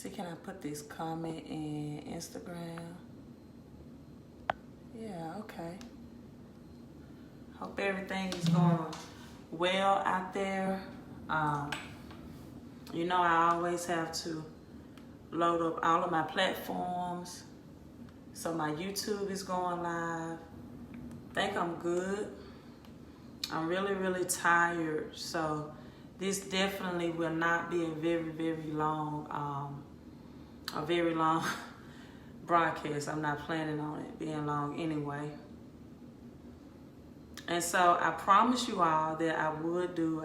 See, can I put this comment in Instagram? Yeah, okay. Hope everything is going well out there. You know, I always have to load up all of my platforms. So my YouTube is going live. I think I'm good. I'm really, really tired. So this definitely will not be a very long broadcast. I'm not planning on it being long anyway. And so I promised you all that I would do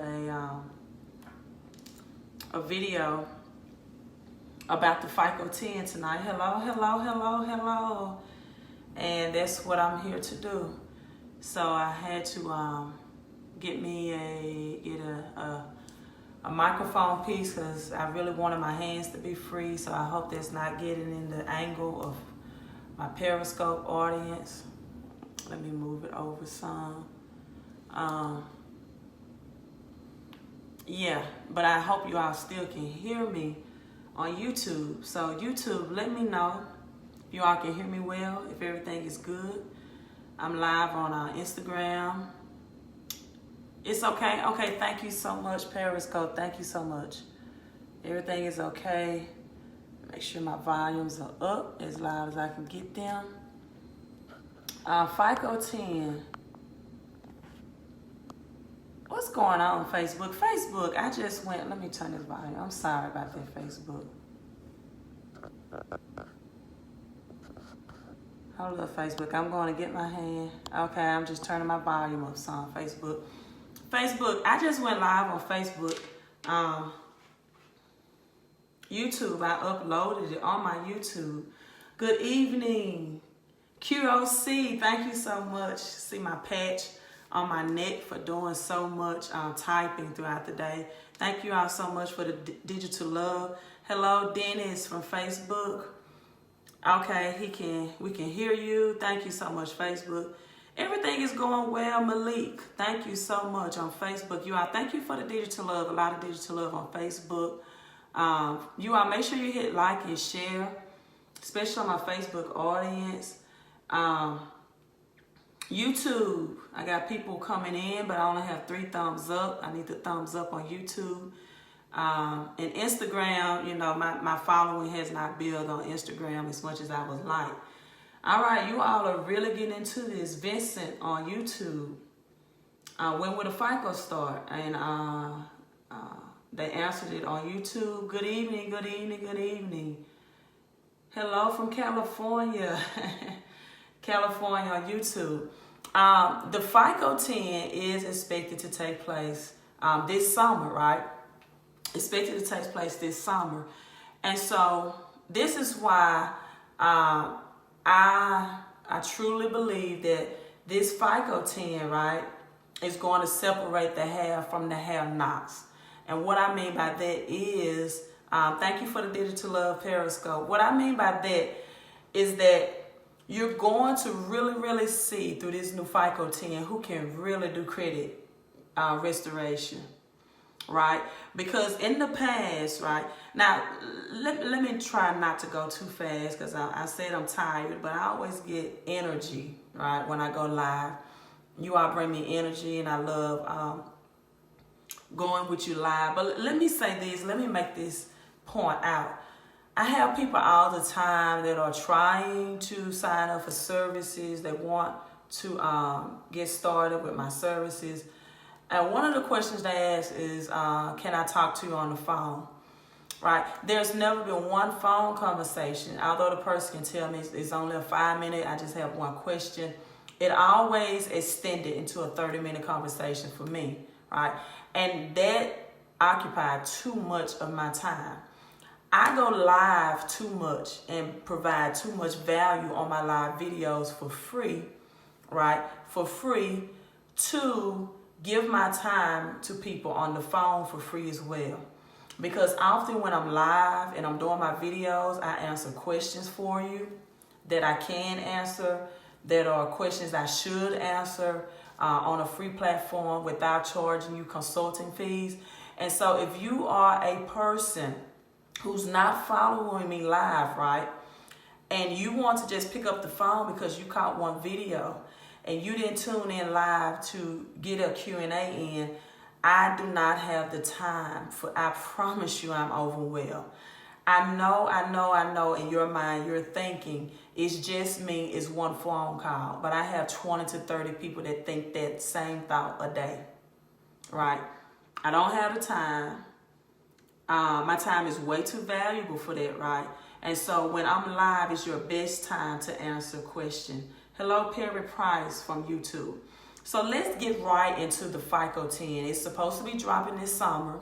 a video about the FICO 10 tonight. Hello. And that's what I'm here to do. So I had to get a microphone piece because I really wanted my hands to be free. So I hope that's not getting in the angle of my Periscope audience. Let me move it over some. Yeah, but I hope you all still can hear me on YouTube. So YouTube, let me know if you all can hear me well, if everything is good. I'm live on Instagram. It's okay. Okay, thank you so much, Periscope. Thank you so much. Everything is okay. Make sure my volumes are up as loud as I can get them. FICO 10. What's going on Facebook? Facebook, I just went, let me turn this volume. I'm sorry about that, Facebook. Hold up, Facebook. I'm going to get my hand. Okay, I'm just turning my volume up some, Facebook. Facebook, I just went live on Facebook. YouTube, I uploaded it on my YouTube. Good evening. QOC, thank you so much. See my patch on my neck for doing so much typing throughout the day. Thank you all so much for the digital love. Hello, Dennis from Facebook. Okay, we can hear you. Thank you so much, Facebook. Everything is going well, Malik. Thank you so much on Facebook. You all, thank you for the digital love. A lot of digital love on Facebook. You all, make sure you hit like and share, especially on my Facebook audience. YouTube, I got people coming in, but I only have 3 thumbs up. I need the thumbs up on YouTube. And Instagram, you know, my following has not built on Instagram as much as I would like. All right, you all are really getting into this. Vincent on YouTube. When will the FICO start? And they answered it on YouTube. Good evening, good evening, good evening. Hello from California. California on YouTube. The FICO 10 is expected to take place this summer, right? Expected to take place this summer. And so this is why I truly believe that this FICO 10, right, is going to separate the have from the have-nots. And what I mean by that is, thank you for the digital love, Periscope. What I mean by that is that you're going to really see through this new FICO 10 who can really do credit restoration, right? Because in the past, right, now let me try not to go too fast because I said I'm tired, but I always get energy, right, when I go live. You all bring me energy, and I love going with you live. But let me say this, let me make this point out. I have people all the time that are trying to sign up for services. They want to get started with my services. And one of the questions they ask is, can I talk to you on the phone? Right? There's never been one phone conversation. Although the person can tell me it's only a 5-minute, I just have one question. It always extended into a 30-minute conversation for me, right? And that occupied too much of my time. I go live too much and provide too much value on my live videos for free, right? For free to give my time to people on the phone for free as well. Because often when I'm live and I'm doing my videos, I answer questions for you that I can answer, that are questions I should answer on a free platform without charging you consulting fees. And so if you are a person who's not following me live, right? And you want to just pick up the phone because you caught one video and you didn't tune in live to get a Q&A in, I do not have the time I promise you I'm overwhelmed. I know in your mind you're thinking it's just me, it's one phone call, but I have 20 to 30 people that think that same thought a day, right? I don't have the time. My time is way too valuable for that, right? And so when I'm live, it's your best time to answer a question. Hello, Perry Price from YouTube. So let's get right into the FICO 10. It's supposed to be dropping this summer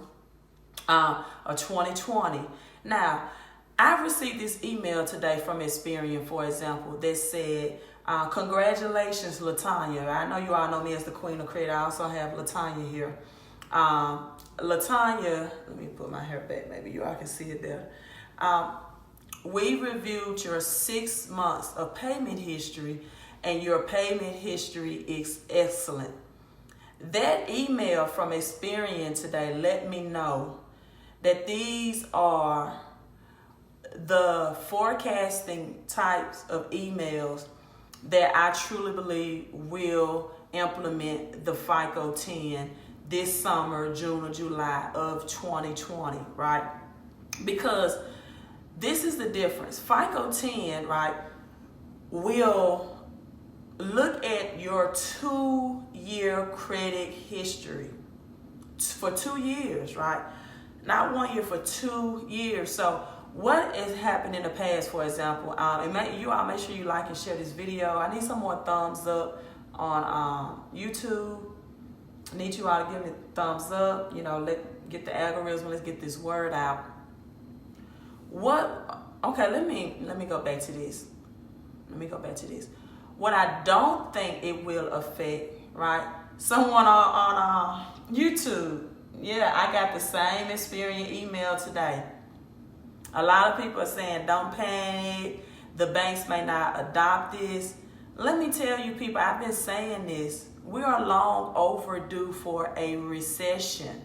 of 2020. Now, I received this email today from Experian, for example, that said, congratulations, Latanya. I know you all know me as the Queen of Credit. I also have Latanya here. Latanya, let me put my hair back. Maybe you all can see it there. We reviewed your 6 months of payment history, and your payment history is excellent. That email from Experian today let me know that these are the forecasting types of emails that I truly believe will implement the FICO 10 this summer, June or July of 2020, right? Because this is the difference. FICO 10, right, will look at your 2-year credit history for 2 years, right? Not 1 year, for 2 years. So what has happened in the past, for example, you all make sure you like and share this video. I need some more thumbs up on YouTube. I need you all to give me a thumbs up. You know, get the algorithm. Let's get this word out. Okay, let me go back to this. What I don't think it will affect, right? Someone on YouTube, yeah, I got the same Experian email today. A lot of people are saying, don't panic. The banks may not adopt this. Let me tell you people, I've been saying this. We are long overdue for a recession.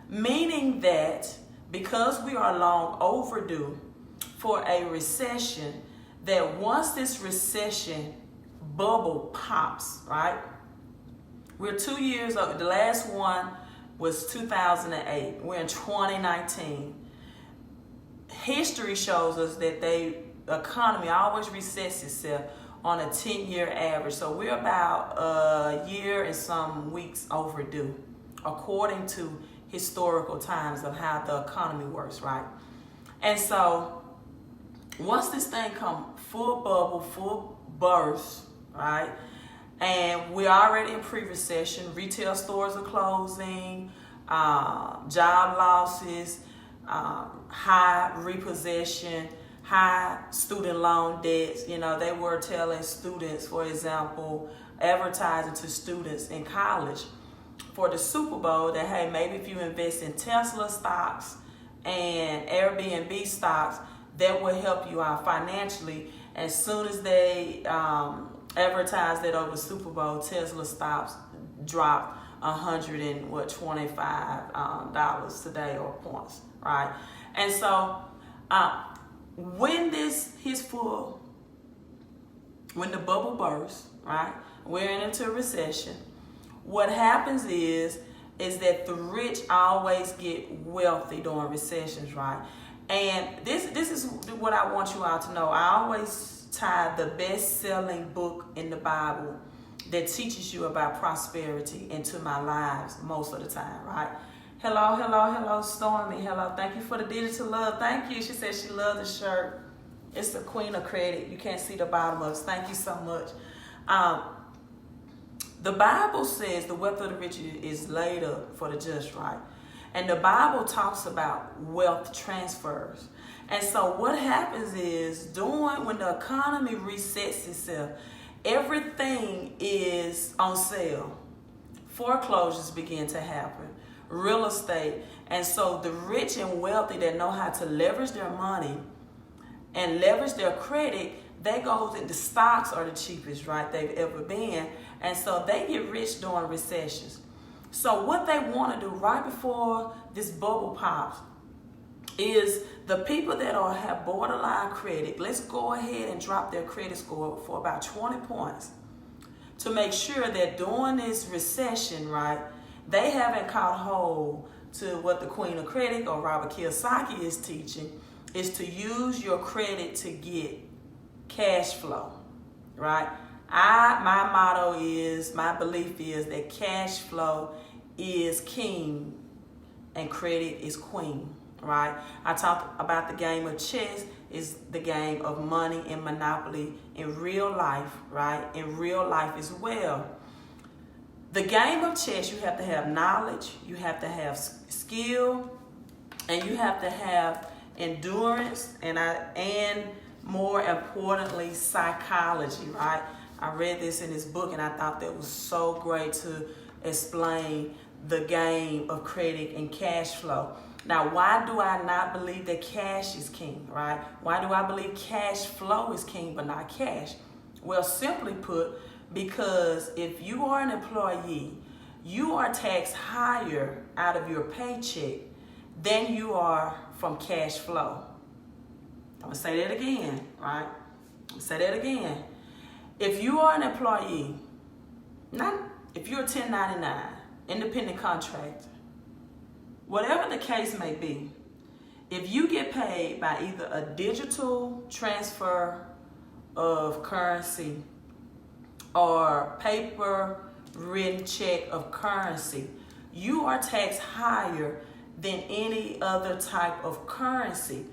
Meaning that because we are long overdue for a recession, that once this recession bubble pops, right? We're 2 years old. The last one was 2008. We're in 2019. History shows us that the economy always resets itself on a 10-year average. So we're about a year and some weeks overdue, according to historical times of how the economy works, right? And so once this thing come full bubble, full burst, right? And we're already in pre-recession. Retail stores are closing, job losses, high repossession, high student loan debts. You know, they were telling students, for example, advertising to students in college for the Super Bowl that, hey, maybe if you invest in Tesla stocks and Airbnb stocks, that will help you out financially. As soon as they advertised that over the Super Bowl, Tesla stocks dropped $125 today, or points, right? And so when this hits full, when the bubble bursts, right, we're into a recession, what happens is that the rich always get wealthy during recessions, right? And this is what I want you all to know. I always tie the best-selling book in the Bible that teaches you about prosperity into my lives most of the time, right? Hello, Stormy. Hello, thank you for the digital love. Thank you. She said she loves the shirt. It's the Queen of Credit. You can't see the bottom of it. Thank you so much. The Bible says the wealth of the rich is laid up for the just, right? And the Bible talks about wealth transfers. And so what happens is when the economy resets itself, everything is on sale. Foreclosures begin to happen. Real estate. And so the rich and wealthy that know how to leverage their money and leverage their credit, they go into stocks are the cheapest, right, they've ever been. And so they get rich during recessions. So what they want to do right before this bubble pops is the people that have borderline credit, let's go ahead and drop their credit score for about 20 points to make sure that during this recession, right, they haven't caught hold to what the Queen of Credit or Robert Kiyosaki is teaching, is to use your credit to get cash flow, right? My motto is, my belief is that cash flow is king and credit is queen, right? I talked about the game of chess is the game of money and monopoly in real life, right? In real life as well. The game of chess, you have to have knowledge, you have to have skill, and you have to have endurance, and more importantly, psychology, right? I read this in this book and I thought that was so great to explain the game of credit and cash flow. Now, why do I not believe that cash is king, right? Why do I believe cash flow is king but not cash? Well, simply put, because if you are an employee, you are taxed higher out of your paycheck than you are from cash flow. I'm going to say that again, right? I'm going to say that again. If you are an employee, if you're a 1099, independent contractor, whatever the case may be, if you get paid by either a digital transfer of currency or paper written check of currency, you are taxed higher than any other type of currency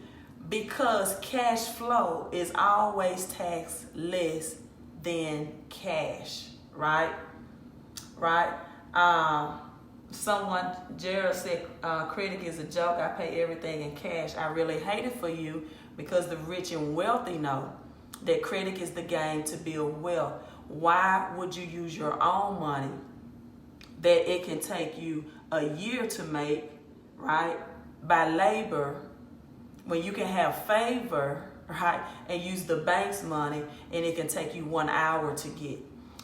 because cash flow is always taxed less than cash, right? Gerald said, credit is a joke. I pay everything in cash. I really hate it for you because the rich and wealthy know that credit is the game to build wealth. Why would you use your own money that it can take you a year to make, right, by labor, when you can have favor, right, and use the bank's money and it can take you 1 hour to get?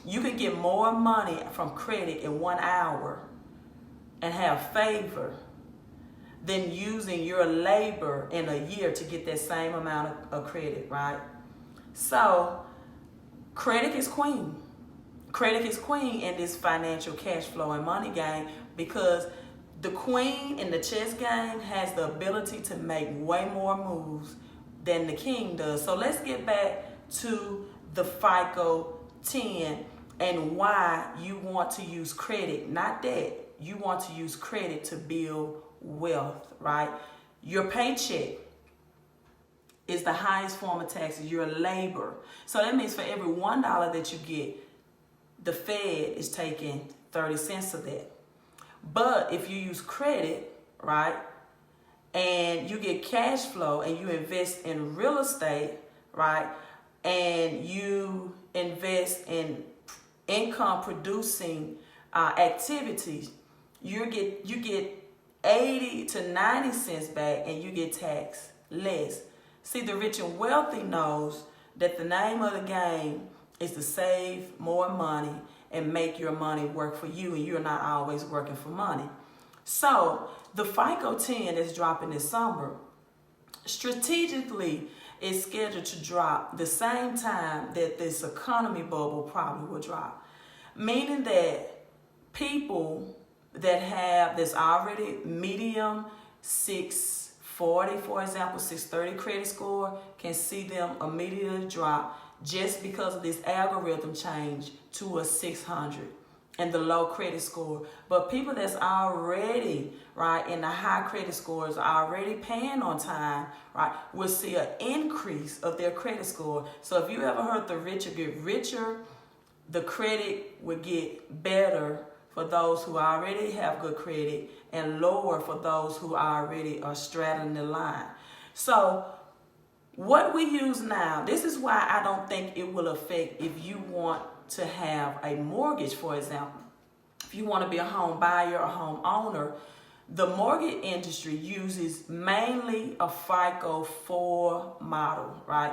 You can get more money from credit in 1 hour and have favor than using your labor in a year to get that same amount of credit, right? So credit is queen. Credit is queen in this financial cash flow and money game because the queen in the chess game has the ability to make way more moves than the king does. So let's get back to the FICO 10 and why you want to use credit, not debt. You want to use credit to build wealth, right? Your paycheck is the highest form of taxes, your labor. So that means for every $1 that you get, the Fed is taking 30 cents of that. But if you use credit, right, and you get cash flow and you invest in real estate, right, and you invest in income producing activities, you get 80 to 90 cents back and you get taxed less. See, the rich and wealthy knows that the name of the game is to save more money and make your money work for you, and you're not always working for money. So the FICO 10 that's dropping this summer strategically is scheduled to drop the same time that this economy bubble probably will drop, meaning that people that's already medium 640, for example, 630 credit score, can see them immediately drop just because of this algorithm change to a 600 and the low credit score. But people that's already, right, in the high credit scores, already paying on time, right, will see an increase of their credit score. So if you ever heard the richer get richer, the credit would get better for those who already have good credit and lower for those who already are straddling the line. So what we use now, this is why I don't think it will affect if you want to have a mortgage, for example. If you want to be a home buyer or home owner, the mortgage industry uses mainly a FICO 4 model, right?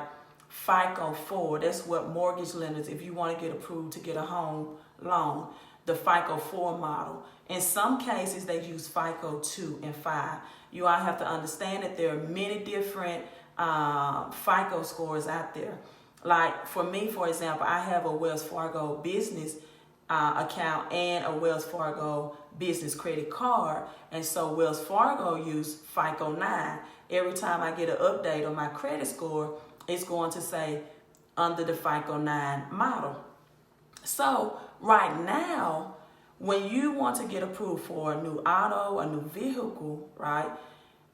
FICO 4, that's what mortgage lenders, if you want to get approved to get a home loan, the FICO 4 model. In some cases, they use FICO 2 and 5. You all have to understand that there are many different FICO scores out there. Like for me, for example, I have a Wells Fargo business account and a Wells Fargo business credit card. And so Wells Fargo use FICO 9. Every time I get an update on my credit score, it's going to say under the FICO 9 model. So right now, when you want to get approved for a new auto, a new vehicle, right,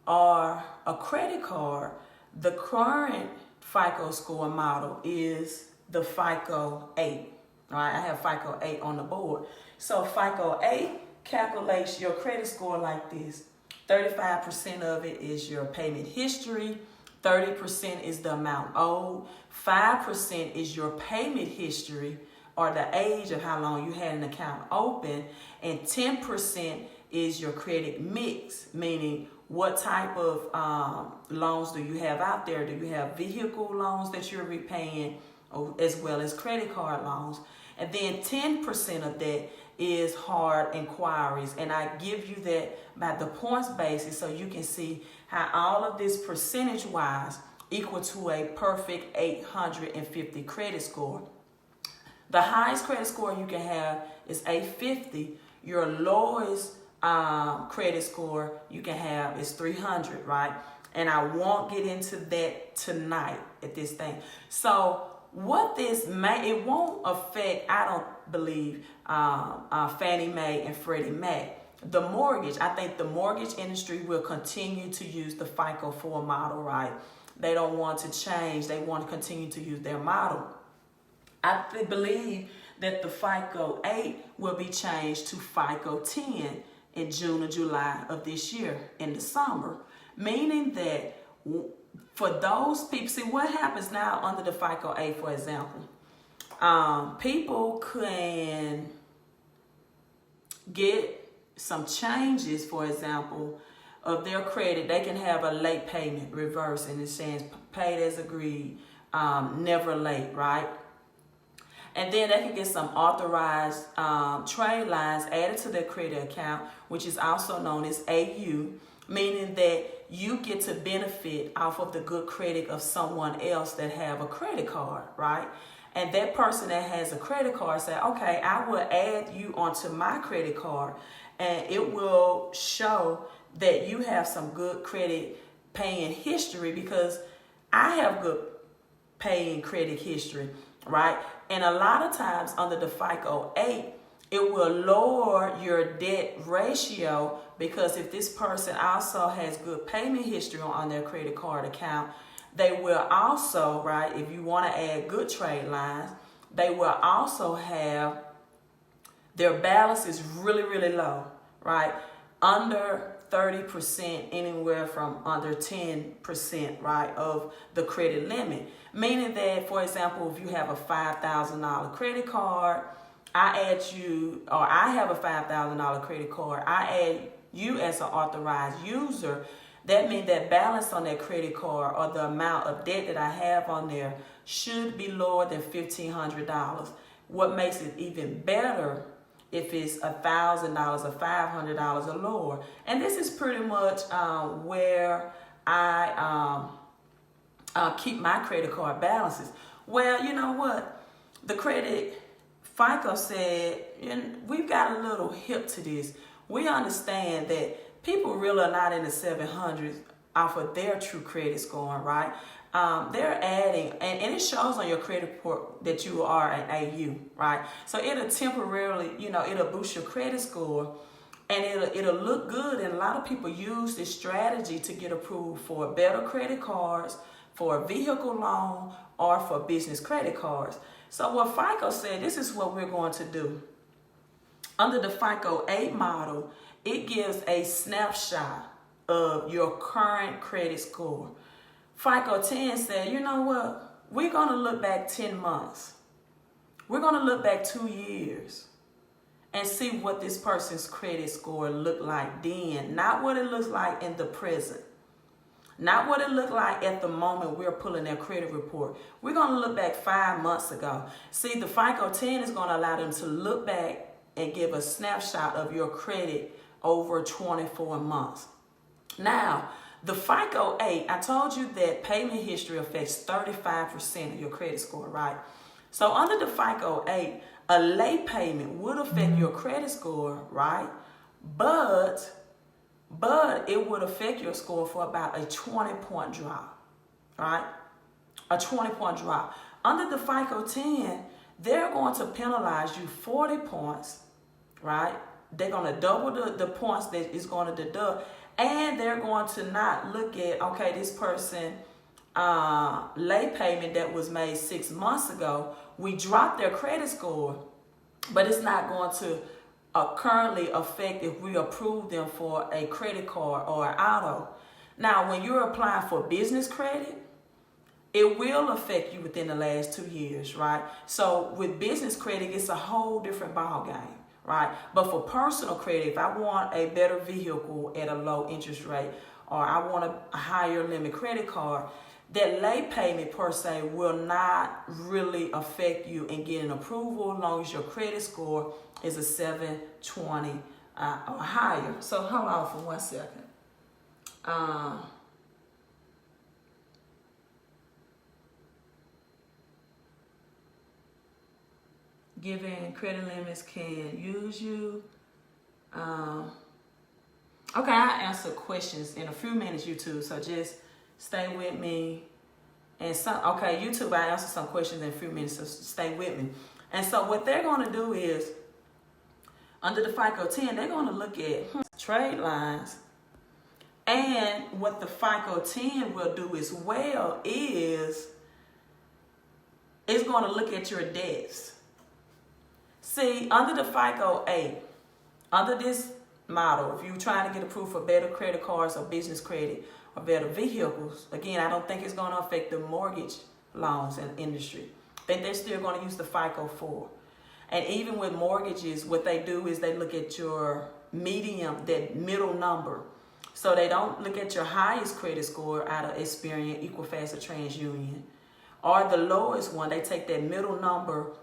or a credit card, the current FICO score model is the FICO 8. Right, I have FICO 8 on the board. So FICO 8 calculates your credit score like this. 35% of it is your payment history. 30% is the amount owed. 5% is your payment history, or the age of how long you had an account open. And 10% is your credit mix, meaning what type of loans do you have out there? Do you have vehicle loans that you're repaying, as well as credit card loans? And then 10% of that is hard inquiries. And I give you that by the points basis so you can see how all of this percentage-wise equal to a perfect 850 credit score. The highest credit score you can have is 850. Your lowest credit score you can have is 300, right? And I won't get into that tonight at this thing. So what this may, it won't affect, I don't believe, Fannie Mae and Freddie Mac. The mortgage, I think the mortgage industry will continue to use the FICO 4 model, right? They don't want to change. They want to continue to use their model. I believe that the FICO 8 will be changed to FICO 10 in June or July of this year in the summer, meaning that for those people, see what happens now under the FICO 8, for example, people can get some changes, for example, of their credit. They can have a late payment reverse, and it says paid as agreed, never late, right? And then they can get some authorized trade lines added to their credit account, which is also known as AU, meaning that you get to benefit off of the good credit of someone else that have a credit card, right? And that person that has a credit card say, okay, I will add you onto my credit card, and it will show that you have some good credit paying history because I have good paying credit history, right? And a lot of times under the FICO 8, it will lower your debt ratio because if this person also has good payment history on their credit card account, they will also, right, if you want to add good trade lines, they will also have their balance is really, really low, right? Under 30%, anywhere from under 10%, right, of the credit limit. Meaning that, for example, if you have a $5,000 credit card, I add you, or I have a $5,000 credit card, I add you as an authorized user. That means that balance on that credit card or the amount of debt that I have on there should be lower than $1,500. What makes it even better if it's $1,000 or $500 or lower. And this is pretty much where I keep my credit card balances. Well, you know what? The credit FICO said, we've got a little hip to this. We understand that people really are not in the 700s off of their true credit scoring, right? They're adding, and it shows on your credit report that you are an AU, right? So it'll temporarily, it'll boost your credit score, and it'll look good. And a lot of people use this strategy to get approved for better credit cards, for a vehicle loan, or for business credit cards. So what FICO said, this is what we're going to do. Under the FICO 8 model, it gives a snapshot of your current credit score. FICO 10 said, you know what? We're going to look back 10 months. We're going to look back 2 years and see what this person's credit score looked like then. Not what it looks like in the present. Not what it looked like at the moment we're pulling their credit report. We're going to look back 5 months ago. See, the FICO 10 is going to allow them to look back and give a snapshot of your credit over 24 months. Now, the FICO 8, I told you that payment history affects 35% of your credit score, right? So under the FICO 8, a late payment would affect your credit score, right? But it would affect your score for about a 20-point drop, right? A 20-point drop. Under the FICO 10, they're going to penalize you 40 points, right? They're going to double the points that is going to deduct, and they're going to not look at, okay, this person late payment that was made 6 months ago, we dropped their credit score, but it's not going to currently affect if we approve them for a credit card or an auto. Now, when you're applying for business credit, it will affect you within the last 2 years, right? So with business credit, it's a whole different ball game, right? But for personal credit, if I want a better vehicle at a low interest rate, or I want a higher limit credit card, that late payment per se will not really affect you in getting approval as long as your credit score is a 720 or higher. So hold on for 1 second. Giving credit limits can use you. Okay, I'll answer questions in a few minutes, YouTube, so just stay with me. And okay, YouTube, I answer some questions in a few minutes, so stay with me. And so what they're going to do is, under the FICO 10, they're going to look at Tradelines. And what the FICO 10 will do as well is, it's going to look at your debts. See, under the FICO 8, under this model, if you're trying to get approved for better credit cards or business credit or better vehicles, again, I don't think it's going to affect the mortgage loans and industry. I think they're still going to use the FICO 4. And even with mortgages, what they do is they look at your medium, that middle number. So they don't look at your highest credit score out of Experian, Equifax, or TransUnion, or the lowest one. They take that middle number.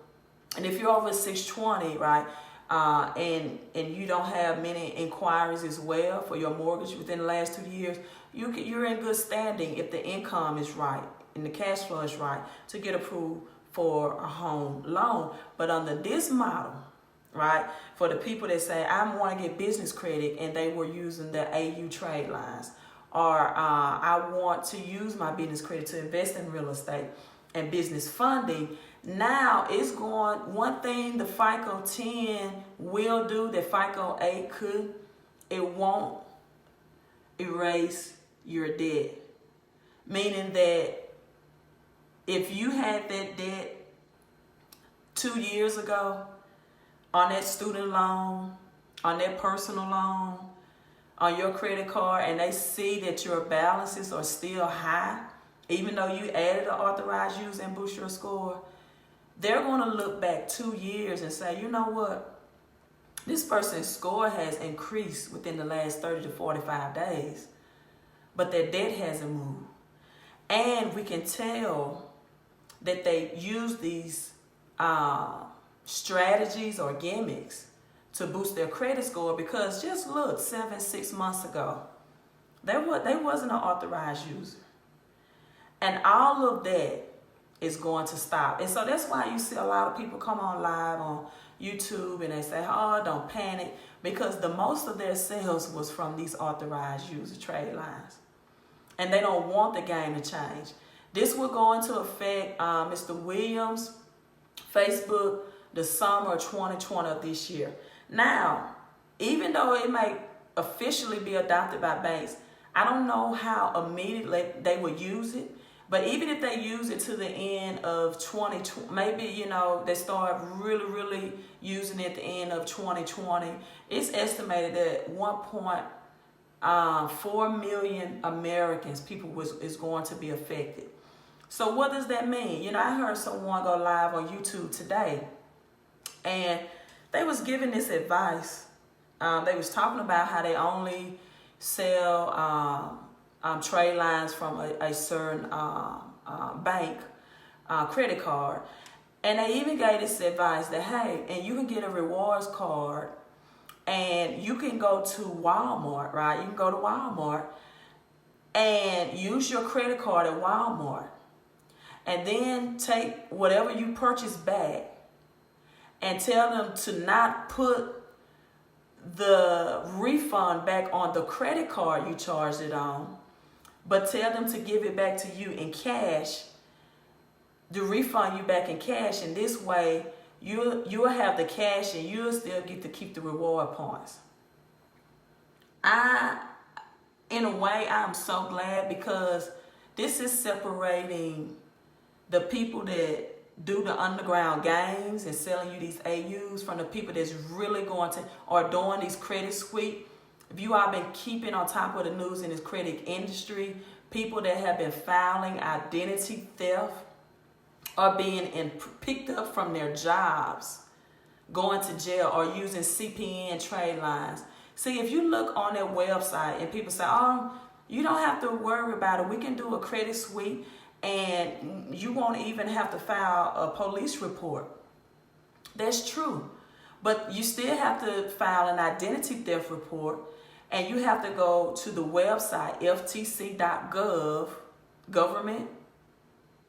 And if you're over 620, right, and you don't have many inquiries as well for your mortgage within the last 2 years, you're in good standing if the income is right and the cash flow is right to get approved for a home loan. But under this model, right, for the people that say, I want to get business credit and they were using the AU Tradelines, or I want to use my business credit to invest in real estate and business funding, now it's going, one thing the FICO 10 will do that FICO 8 could, it won't erase your debt. Meaning that if you had that debt 2 years ago on that student loan, on that personal loan, on your credit card, and they see that your balances are still high, even though you added an authorized user and boost your score, they're going to look back 2 years and say, you know what? This person's score has increased within the last 30 to 45 days, but their debt hasn't moved. And we can tell that they use these strategies or gimmicks to boost their credit score, because just look, 6 months ago, they wasn't an authorized user. And all of that is going to stop. And so that's why you see a lot of people come on live on YouTube and they say, oh, don't panic, because the most of their sales was from these authorized user Tradelines. And they don't want the game to change. This will go into effect, Mr. Williams, Facebook, the summer of 2020 of this year. Now, even though it may officially be adopted by banks, I don't know how immediately they will use it. But even if they use it to the end of 2020, maybe, they start really using it at the end of 2020, it's estimated that 1.4 million Americans, is going to be affected. So what does that mean? I heard someone go live on YouTube today, and they was giving this advice. They was talking about how they only sell trade lines from a certain bank credit card. And they even gave this advice that, hey, and you can get a rewards card and you can go to Walmart, right? You can go to Walmart and use your credit card at Walmart. And then take whatever you purchase back and tell them to not put the refund back on the credit card you charged it on, but tell them to give it back to you in cash, to refund you back in cash. And this way, you'll have the cash and you'll still get to keep the reward points. In a way, I'm so glad, because this is separating the people that do the underground games and selling you these AUs from the people that's really going to, or doing these credit sweep. If you all been keeping on top of the news in this credit industry, people that have been filing identity theft are being picked up from their jobs, going to jail, or using CPN Tradelines. See, if you look on their website and people say, oh, you don't have to worry about it, we can do a credit sweep, and you won't even have to file a police report. That's true. But you still have to file an identity theft report, and you have to go to the website, ftc.gov, government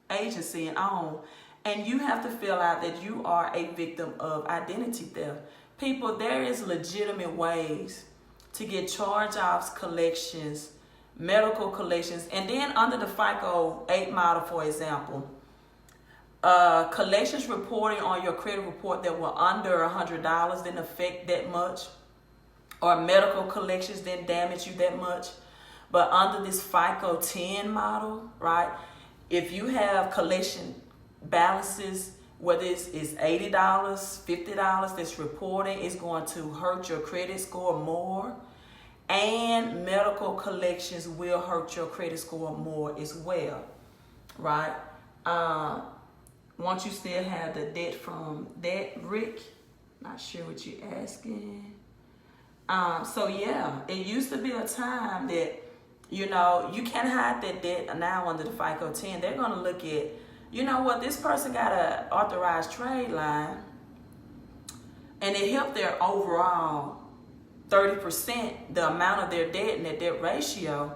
agency and all, and you have to fill out that you are a victim of identity theft. People, there is legitimate ways to get charge-offs, collections, medical collections, and then under the FICO 8 model, for example, collections reporting on your credit report that were under $100 didn't affect that much, or medical collections didn't damage you that much. But under this FICO 10 model, right, if you have collection balances, whether it's $80, $50 that's reporting, it's going to hurt your credit score more. And medical collections will hurt your credit score more as well, right? Once you still have the debt from that, Rick, not sure what you're asking. So yeah, it used to be a time that, you know, you can't hide that debt now under the FICO 10. They're going to look at, you know what, this person got an authorized trade line, and it helped their overall 30%, the amount of their debt and their debt ratio,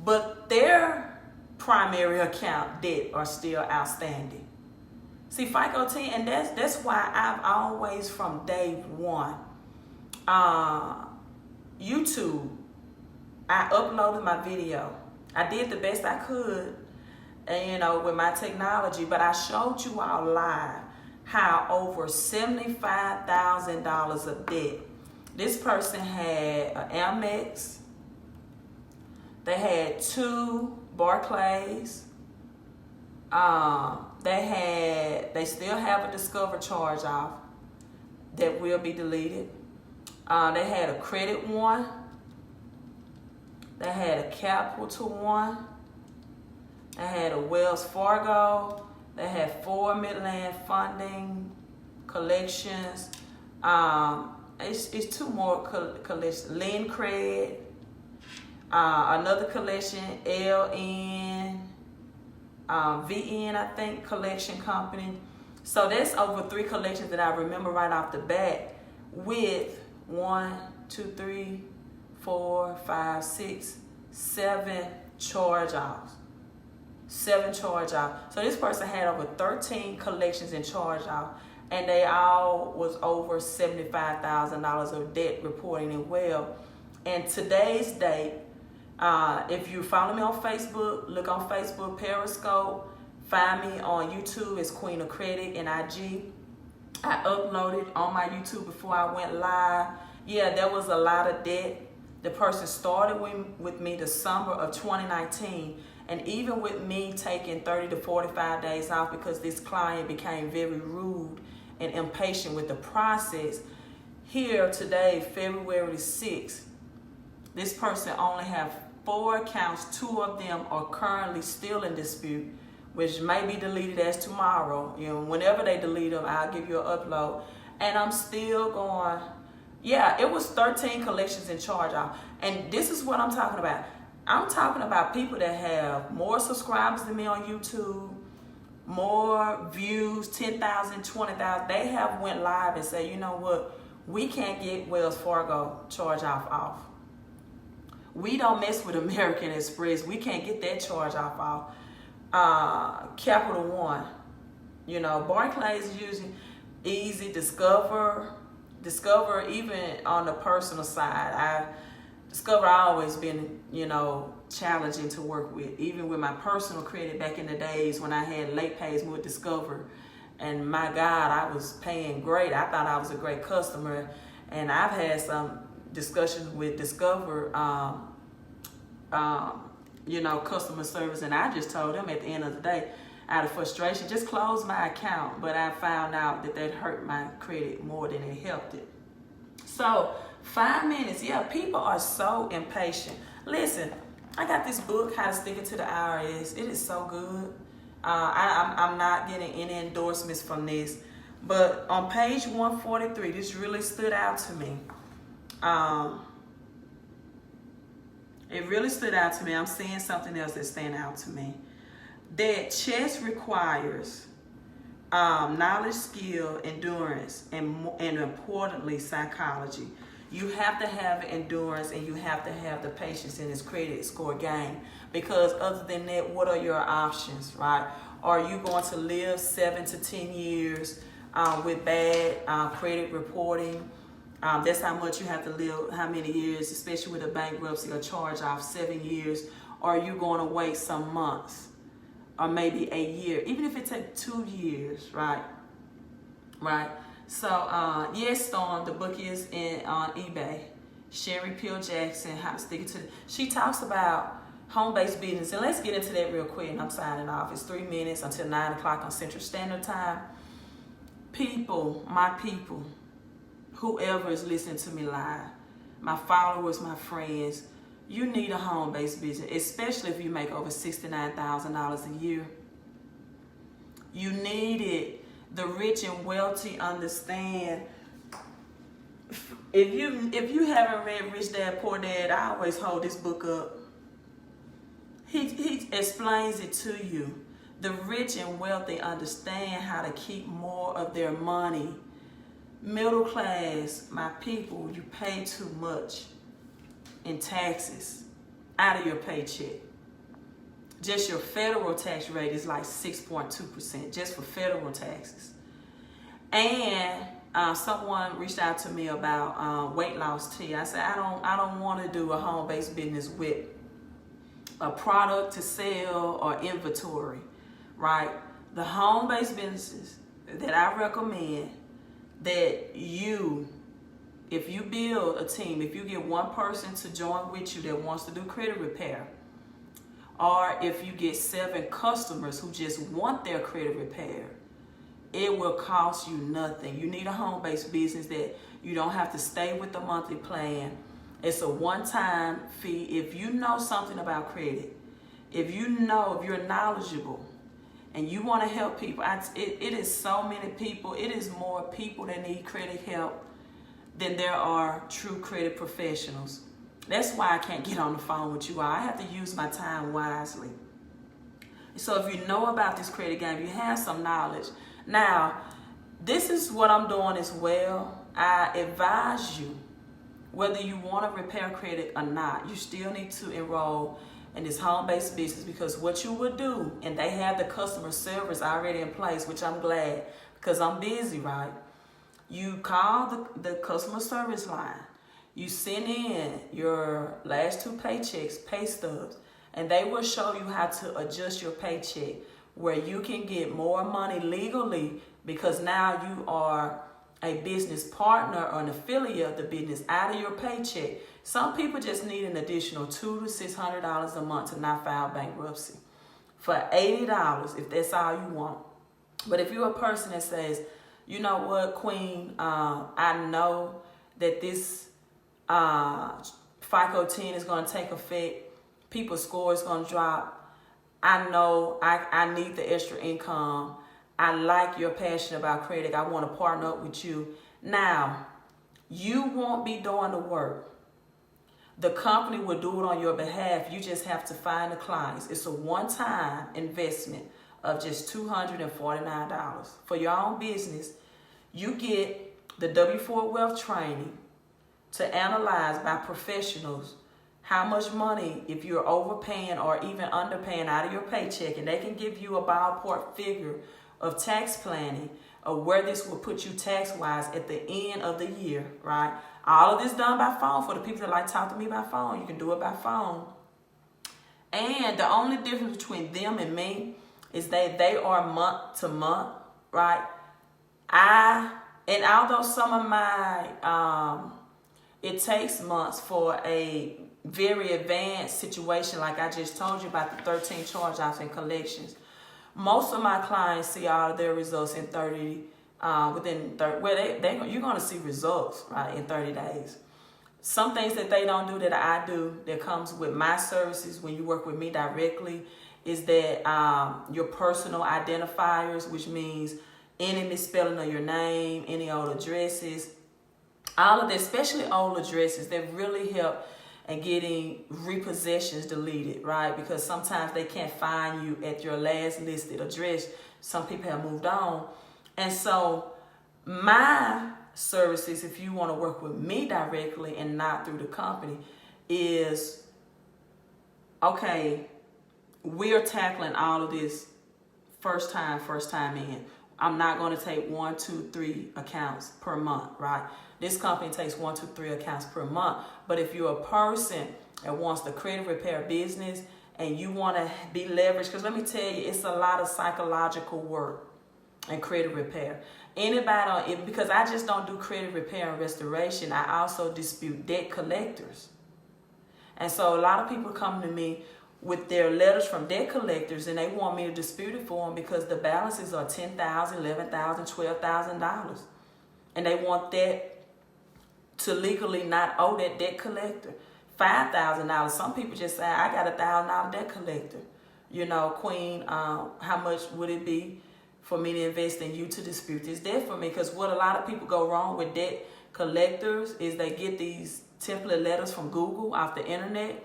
but their primary account debt are still outstanding. See, FICO 10, and that's why I've always, from day one, YouTube, I uploaded my video. I did the best I could, you know, with my technology, but I showed you all live how over $75,000 of debt. This person had an Amex, they had 2 Barclays, they still have a Discover charge off that will be deleted. They had a Credit One, they had a Capital One, they had a Wells Fargo, they had 4 Midland Funding collections. It's 2 more collections. Lend Cred, another collection, LN, VN, I think, collection company. So that's over 3 collections that I remember right off the bat, with 1, 2, 3, 4, 5, 6, 7 charge-offs. 7 charge-offs. So this person had over 13 collections and charge-offs, and they all was over $75,000 of debt reporting as well. And today's date, if you follow me on Facebook, look on Facebook, Periscope, find me on YouTube as Queen of Credit and IG. I uploaded on my YouTube before I went live. Yeah, there was a lot of debt. The person started with me the summer of 2019. And even with me taking 30 to 45 days off because this client became very rude and impatient with the process, here today, February 6th, this person only have 4 accounts. 2 of them are currently still in dispute, which may be deleted as tomorrow. You know, whenever they delete them, I'll give you an upload. And I'm still going, yeah, it was 13 collections in charge off. And this is what I'm talking about. I'm talking about people that have more subscribers than me on YouTube, more views, 10,000, 20,000. They have went live and say, you know what? We can't get Wells Fargo charge off. We don't mess with American Express. We can't get that charge off. Capital One, you know, Barclays is usually easy. Discover, even on the personal side, Discover always been, you know, challenging to work with. Even with my personal credit back in the days when I had late pays with Discover, and my God, I was paying great. I thought I was a great customer, and I've had some discussions with Discover, you know, customer service, and I just told them at the end of the day, out of frustration, just close my account. But I found out that hurt my credit more than it helped it. So 5 minutes, yeah, people are so impatient. Listen, I got this book, How to Stick It to the IRS. It is so good. I'm not getting any endorsements from this, but on page 143, this really stood out to me. It really stood out to me. I'm seeing something else that's standing out to me. That chess requires knowledge, skill, endurance, and importantly, psychology. You have to have endurance, and you have to have the patience in this credit score game. Because other than that, what are your options, right? Are you going to live 7 to 10 years with bad credit reporting? That's how much you have to live, how many years, especially with a bankruptcy or charge off, 7 years. Or are you going to wait some months or maybe a year, even if it takes 2 years, right? Right. So, yes, Storm, the book is on eBay. Sherry Peel Jackson, How to Stick It to she talks about home-based business. And let's get into that real quick, and I'm signing off. It's 3 minutes until 9 o'clock on Central Standard Time. People, my people, whoever is listening to me live, my followers, my friends, you need a home-based business, especially if you make over $69,000 a year. You need it. The rich and wealthy understand. If you haven't read Rich Dad Poor Dad, I always hold this book up. He explains it to you. The rich and wealthy understand how to keep more of their money. Middle class, my people, you pay too much in taxes out of your paycheck. Just your federal tax rate is like 6.2% just for federal taxes. And someone reached out to me about weight loss tea. I said, I don't want to do a home-based business with a product to sell or inventory, right? The home-based businesses that I recommend, that if you build a team, if you get one person to join with you that wants to do credit repair, or if you get 7 customers who just want their credit repair, it will cost you nothing. You need a home-based business that you don't have to stay with the monthly plan. It's a one-time fee. If you know something about credit, if you're knowledgeable and you want to help people, it is so many people. It is more people that need credit help than there are true credit professionals. That's why I can't get on the phone with you all. I have to use my time wisely. So if you know about this credit game, you have some knowledge. Now, this is what I'm doing as well. I advise you, whether you want to repair credit or not, you still need to enroll in this home-based business, because what you would do, and they have the customer service already in place, which I'm glad, because I'm busy, right? You call the customer service line. You send in your last 2 paychecks, pay stubs, and they will show you how to adjust your paycheck where you can get more money legally, because now you are a business partner or an affiliate of the business out of your paycheck. Some people just need an additional $200 to $600 a month to not file bankruptcy. For $80, if that's all you want. But if you're a person that says, you know what, Queen, I know that this FICO 10 is going to take effect. People's score is going to drop. I know I need the extra income. I like your passion about credit. I want to partner up with you. Now, you won't be doing the work. The company will do it on your behalf. You just have to find the clients. It's a one-time investment of just $249. For your own business, you get the W4 Wealth Training to analyze by professionals how much money, if you're overpaying or even underpaying out of your paycheck, and they can give you a ballpark figure of tax planning of where this will put you tax-wise at the end of the year, right? All of this done by phone. For the people that like to talk to me by phone, you can do it by phone. And the only difference between them and me is that they are month to month, right? And although some of my, it takes months for a very advanced situation, like I just told you about the 13 charge-offs and collections, most of my clients see all of their results in 30, you're going to see results, right, in 30 days. Some things that they don't do that I do that comes with my services when you work with me directly is that your personal identifiers, which means any misspelling of your name, any old addresses, all of that, especially old addresses, that really help in getting repossessions deleted, right? Because sometimes they can't find you at your last listed address. Some people have moved on. And so my services, if you want to work with me directly and not through the company, is, okay, we're tackling all of this first time in. I'm not going to take 1, 2, 3 accounts per month, right? This company takes 1, 2, 3 accounts per month. But if you're a person that wants the credit repair business and you want to be leveraged, because let me tell you, it's a lot of psychological work in credit repair. Because I just don't do credit repair and restoration, I also dispute debt collectors. And so a lot of people come to me with their letters from debt collectors and they want me to dispute it for them because the balances are $10,000, $11,000, $12,000. And they want that to legally not owe that debt collector $5,000. Some people just say, I got $1,000 debt collector. You know, Queen, how much would it be for me to invest in you to dispute this debt for me? Because what a lot of people go wrong with debt collectors is they get these template letters from Google off the internet,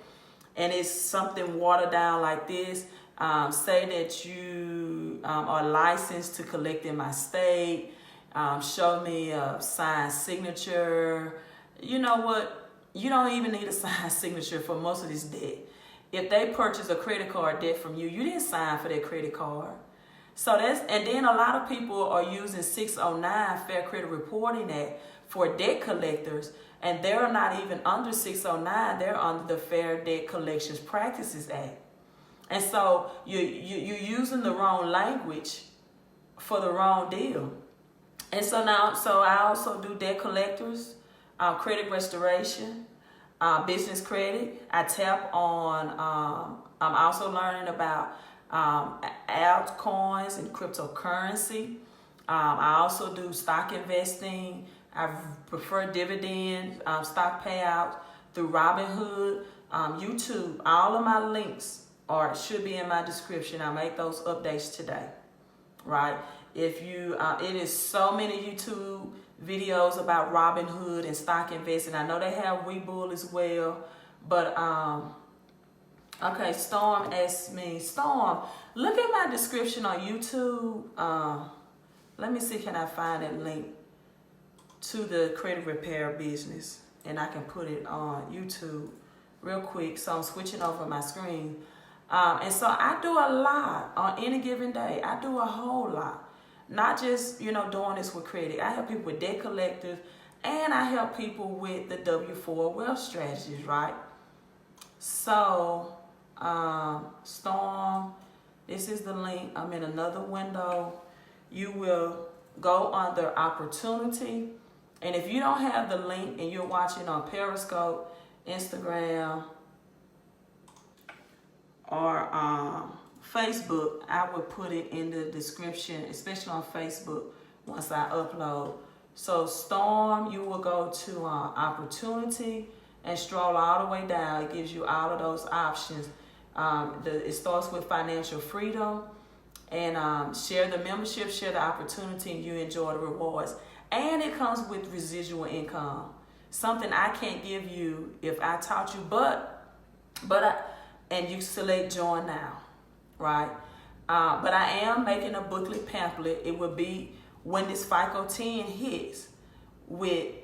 and it's something watered down like this. Say that you are licensed to collect in my state. Show me a signed signature. You know what? You don't even need a signed signature for most of this debt. If they purchase a credit card debt from you, you didn't sign for that credit card. So and then a lot of people are using 609 Fair Credit Reporting Act for debt collectors, and they're not even under 609, they're under the Fair Debt Collections Practices Act. And so you're using the wrong language for the wrong deal. And so I also do debt collectors, credit restoration, business credit. I tap on, I'm also learning about altcoins and cryptocurrency. I also do stock investing. I prefer dividend stock payouts through Robinhood, YouTube. All of my links should be in my description. I make those updates today, right? If you, it is so many YouTube videos about Robinhood and stock investing. I know they have Webull as well, but okay, Storm asked me, Storm, look at my description on YouTube. Let me see, can I find that link to the credit repair business, and I can put it on YouTube real quick. So I'm switching over my screen. And so I do a lot on any given day. I do a whole lot. Not just, doing this with credit. I help people with debt collectors, and I help people with the W4 wealth strategies, right? So, Storm, this is the link. I'm in another window. You will go under opportunity. And if you don't have the link and you're watching on Periscope, Instagram, or Facebook, I would put it in the description, especially on Facebook, once I upload. So Storm, you will go to opportunity and stroll all the way down. It gives you all of those options. It starts with financial freedom, and share the membership, share the opportunity, and you enjoy the rewards. And it comes with residual income, something I can't give you if I taught you, and you select join now, right? But I am making a booklet pamphlet. It will be when this FICO 10 hits with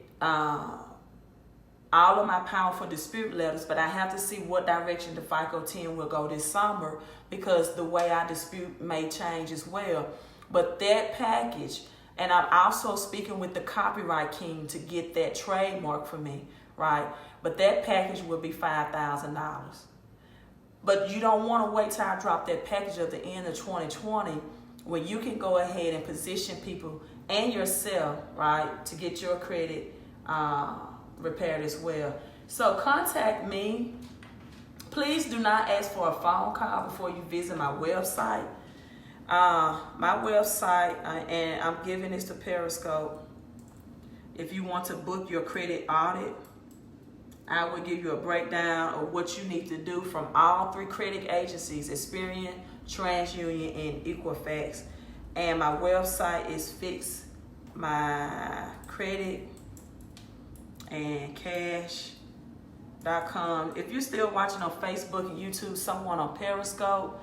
all of my powerful dispute letters, but I have to see what direction the FICO 10 will go this summer, because the way I dispute may change as well. But that package, and I'm also speaking with the Copyright King to get that trademark for me, right? But that package will be $5,000. But you don't want to wait till I drop that package at the end of 2020, where you can go ahead and position people and yourself, right, to get your credit repaired as well. So contact me. Please do not ask for a phone call before you visit my website. My website, and I'm giving this to Periscope. If you want to book your credit audit, I will give you a breakdown of what you need to do from all 3 credit agencies: Experian, TransUnion, and Equifax. And my website is Fix My Credit and Cash.com. If you're still watching on Facebook and YouTube, someone on Periscope,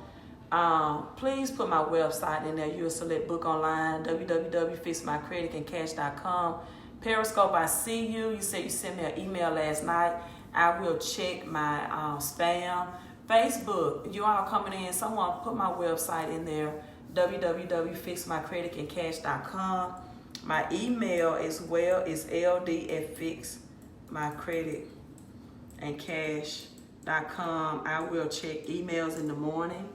please put my website in there. You'll select book online, www.fixmycreditandcash.com. Periscope, I see you. You said you sent me an email last night. I will check my spam. Facebook, you all coming in, someone put my website in there, www.fixmycreditandcash.com. My email as well is ld@fixmycreditandcash.com. I will check emails in the morning.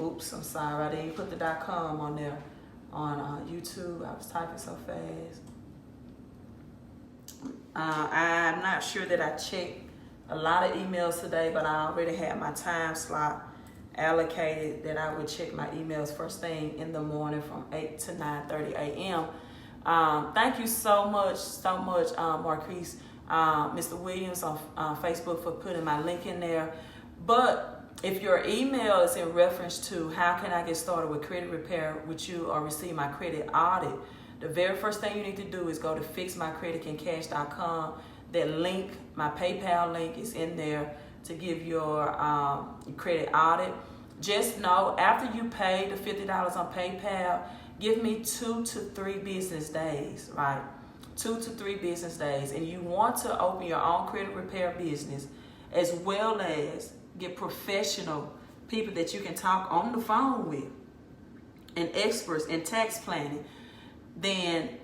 Oops, I'm sorry, I didn't put the .com on there on YouTube. I was typing so fast. I'm not sure that I checked a lot of emails today, but I already had my time slot allocated that I would check my emails first thing in the morning from 8 to 9:30 a.m. Thank you so much, Marquise, Mr. Williams on Facebook, for putting my link in there. But if your email is in reference to how can I get started with credit repair with you or receive my credit audit, the very first thing you need to do is go to fixmycreditandcash.com. That link, my PayPal link, is in there to give your credit audit. Just know, after you pay the $50 on PayPal, give me 2 to 3 business days, right? 2 to 3 business days. And you want to open your own credit repair business, as well as get professional people that you can talk on the phone with and experts in tax planning, then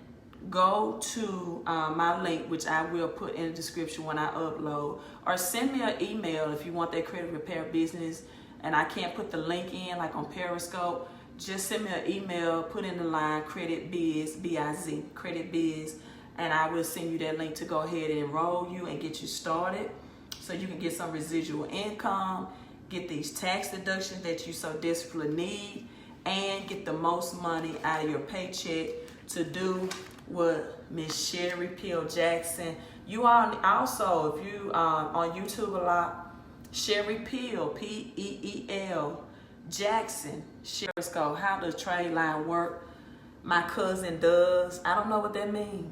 go to my link, which I will put in the description when I upload, or send me an email if you want that credit repair business and I can't put the link in like on Periscope. Just send me an email, put in the line credit biz, B-I-Z, credit biz, and I will send you that link to go ahead and enroll you and get you started so you can get some residual income, get these tax deductions that you so desperately need, and get the most money out of your paycheck to do what Miss Sherry Peel Jackson. You all also, if you on YouTube a lot, Sherry Peel, P-E-E-L Jackson. Sherry's called How Does Tradeline Work? My cousin does. I don't know what that means,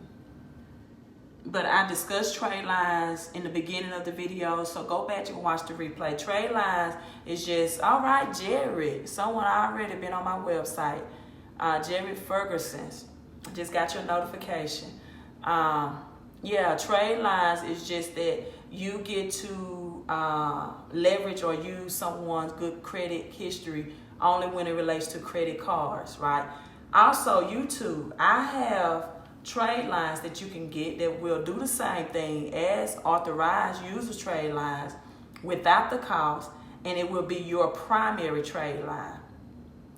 but I discussed Tradelines in the beginning of the video, so go back and watch the replay. Tradelines is just, all right, Jared. Someone already been on my website. Jared Ferguson. Just got your notification. Yeah, Tradelines is just that you get to leverage or use someone's good credit history only when it relates to credit cards, right? Also, YouTube, I have Tradelines that you can get that will do the same thing as authorized user Tradelines without the cost, and it will be your primary trade line.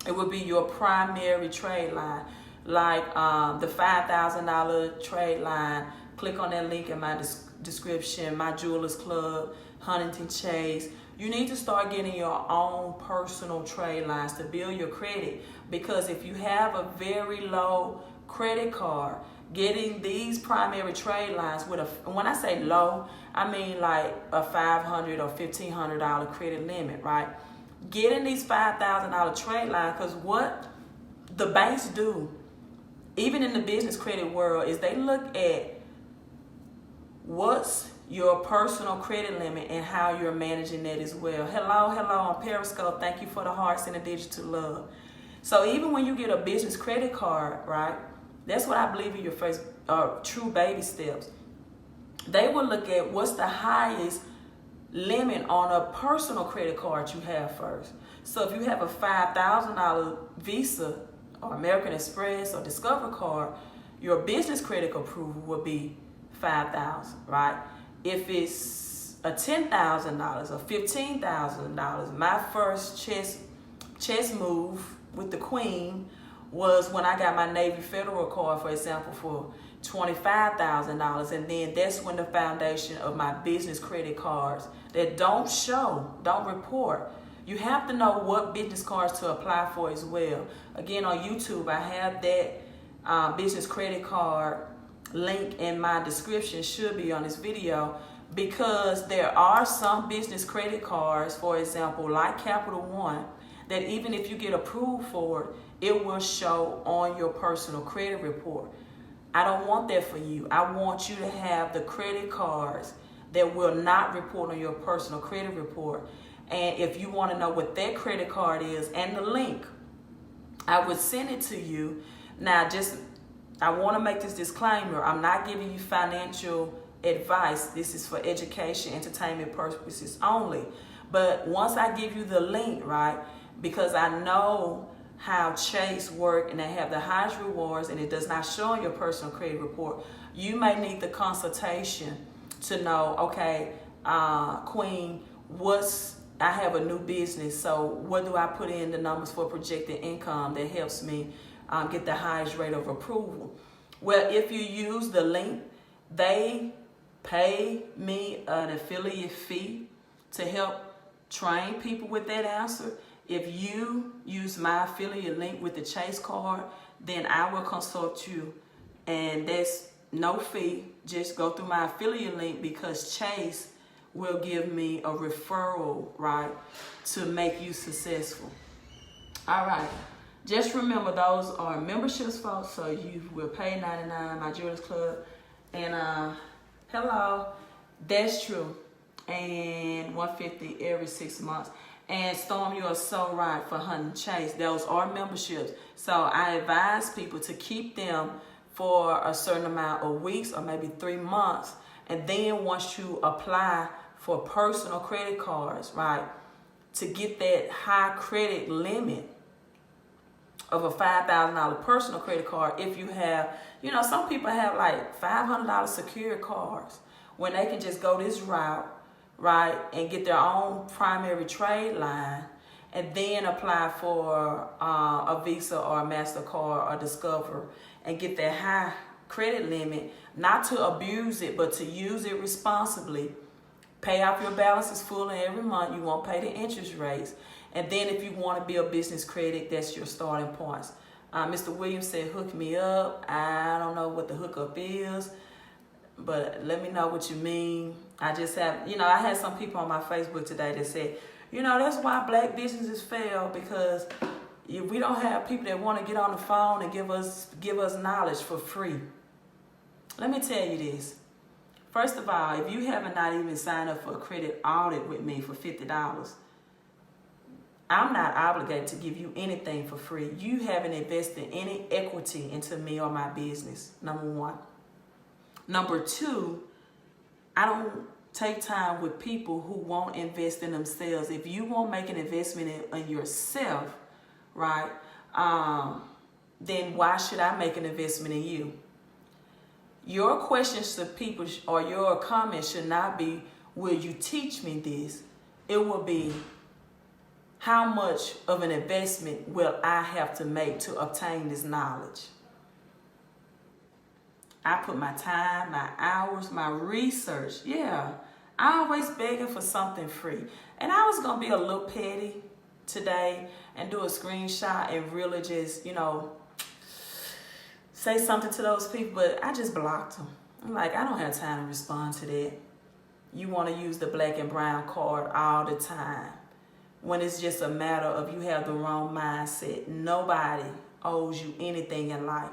It will be your primary trade line. Like the $5,000 trade line, click on that link in my description, my Jewelers Club, Huntington Chase. You need to start getting your own personal trade lines to build your credit, because if you have a very low credit card, getting these primary trade lines with when I say low, I mean like a $500 or $1,500 credit limit, right? Getting these $5,000 trade lines, because what the banks do, even in the business credit world, is they look at what's your personal credit limit and how you're managing that as well. Hello on Periscope. Thank you for the hearts and the digital love. So even when you get a business credit card, right, that's what I believe are your first true baby steps. They will look at what's the highest limit on a personal credit card you have first. So if you have a $5,000 Visa or American Express or Discover card, your business credit approval will be $5,000, right? If it's a $10,000 or $15,000, my first chess move with the Queen was when I got my Navy Federal card, for example, for $25,000, and then that's when the foundation of my business credit cards that don't report. You have to know what business cards to apply for as well. Again, on YouTube, I have that business credit card link in my description, should be on this video, because there are some business credit cards, for example, like Capital One, that even if you get approved for it, it will show on your personal credit report. I don't want that for you. I want you to have the credit cards that will not report on your personal credit report. And if you want to know what that credit card is and the link, I would send it to you. Now, I want to make this disclaimer. I'm not giving you financial advice. This is for education, entertainment purposes only. But once I give you the link, right, because I know how Chase work and they have the highest rewards and it does not show on your personal credit report, you may need the consultation to know, okay, Queen, I have a new business, so what do I put in the numbers for projected income that helps me get the highest rate of approval? Well, if you use the link, they pay me an affiliate fee to help train people with that answer. If you use my affiliate link with the Chase card, then I will consult you, and that's no fee. Just go through my affiliate link, because Chase will give me a referral, right, to make you successful. All right. Just remember, those are memberships, folks, so you will pay $99, my Jewelers Club. And hello, that's true. And $150 every 6 months. And Storm, you are so right for Hunting Chase. Those are memberships. So I advise people to keep them for a certain amount of weeks or maybe 3 months. And then once you apply for personal credit cards, right, to get that high credit limit of a $5,000 personal credit card, if you have, some people have like $500 secured cards when they can just go this route, right, and get their own primary trade line and then apply for a Visa or a MasterCard or Discover and get that high credit limit, not to abuse it, but to use it responsibly. Pay off your balances fully every month. You won't pay the interest rates. And then if you want to build business credit, that's your starting points. Mr. Williams said, hook me up. I don't know what the hookup is, but let me know what you mean. I just have, I had some people on my Facebook today that said, that's why black businesses fail, because we don't have people that want to get on the phone and give us knowledge for free. Let me tell you this. First of all, if you haven't not even signed up for a credit audit with me for $50, I'm not obligated to give you anything for free. You haven't invested any equity into me or my business, number one. Number two, I don't take time with people who won't invest in themselves. If you won't make an investment in yourself, right, then why should I make an investment in you? Your questions to people or your comments should not be, will you teach me this? It will be, how much of an investment will I have to make to obtain this knowledge? I put my time, my hours, my research. Yeah, I always begging for something free. And I was going to be a little petty today and do a screenshot and really just, say something to those people, but I just blocked them. I'm like, I don't have time to respond to that. You want to use the black and brown card all the time, when it's just a matter of you have the wrong mindset. Nobody owes you anything in life.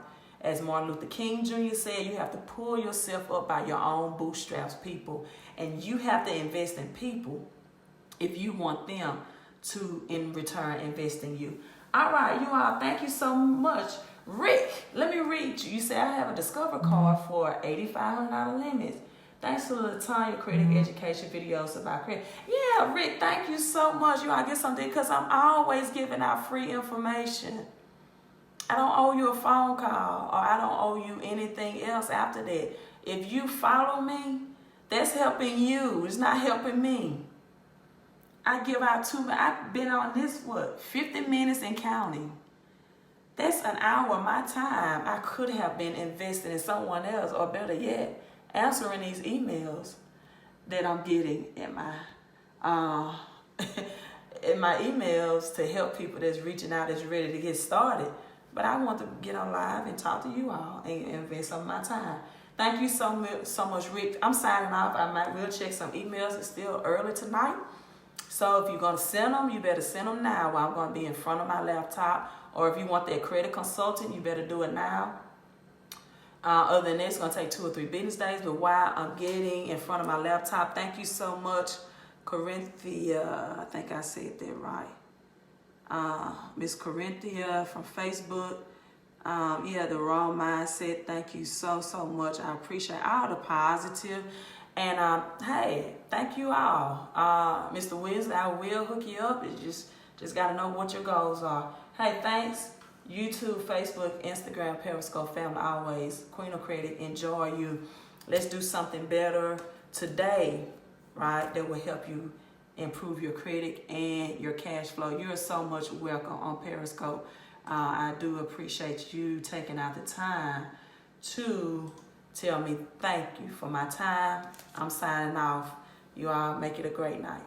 As Martin Luther King Jr. said, you have to pull yourself up by your own bootstraps, people. And you have to invest in people if you want them to, in return, invest in you. All right, you all, thank you so much. Rick, let me read you. You say I have a Discover card for $8,500 limits. Thanks to Latanya Credit Education videos about credit. Yeah, Rick, thank you so much. You all get something because I'm always giving out free information. I don't owe you a phone call, or I don't owe you anything else after that. If you follow me, that's helping you. It's not helping me. I give out I've been on this, 50 minutes and counting. That's an hour of my time I could have been investing in someone else, or better yet, answering these emails that I'm getting in my in my emails to help people that's reaching out, that's ready to get started. But I want to get on live and talk to you all and invest some of my time. Thank you so much, Rick. I'm signing off. I will check some emails. It's still early tonight. So if you're going to send them, you better send them now while I'm going to be in front of my laptop. Or if you want that credit consultant, you better do it now. Other than that, it's going to take 2 or 3 business days. But while I'm getting in front of my laptop, thank you so much, Corinthia. I think I said that right. Miss Corinthia from Facebook. Yeah, the wrong mindset. Thank you so much. I appreciate all the positive. And hey, thank you all. Mr. Williams, I will hook you up. It's just got to know what your goals are. Hey, thanks. YouTube, Facebook, Instagram, Periscope, family always. Queen of Credit, enjoy you. Let's do something better today, right? That will help you improve your credit and your cash flow. You're so much welcome on Periscope. I do appreciate you taking out the time to tell me thank you for my time. I'm signing off. You all make it a great night.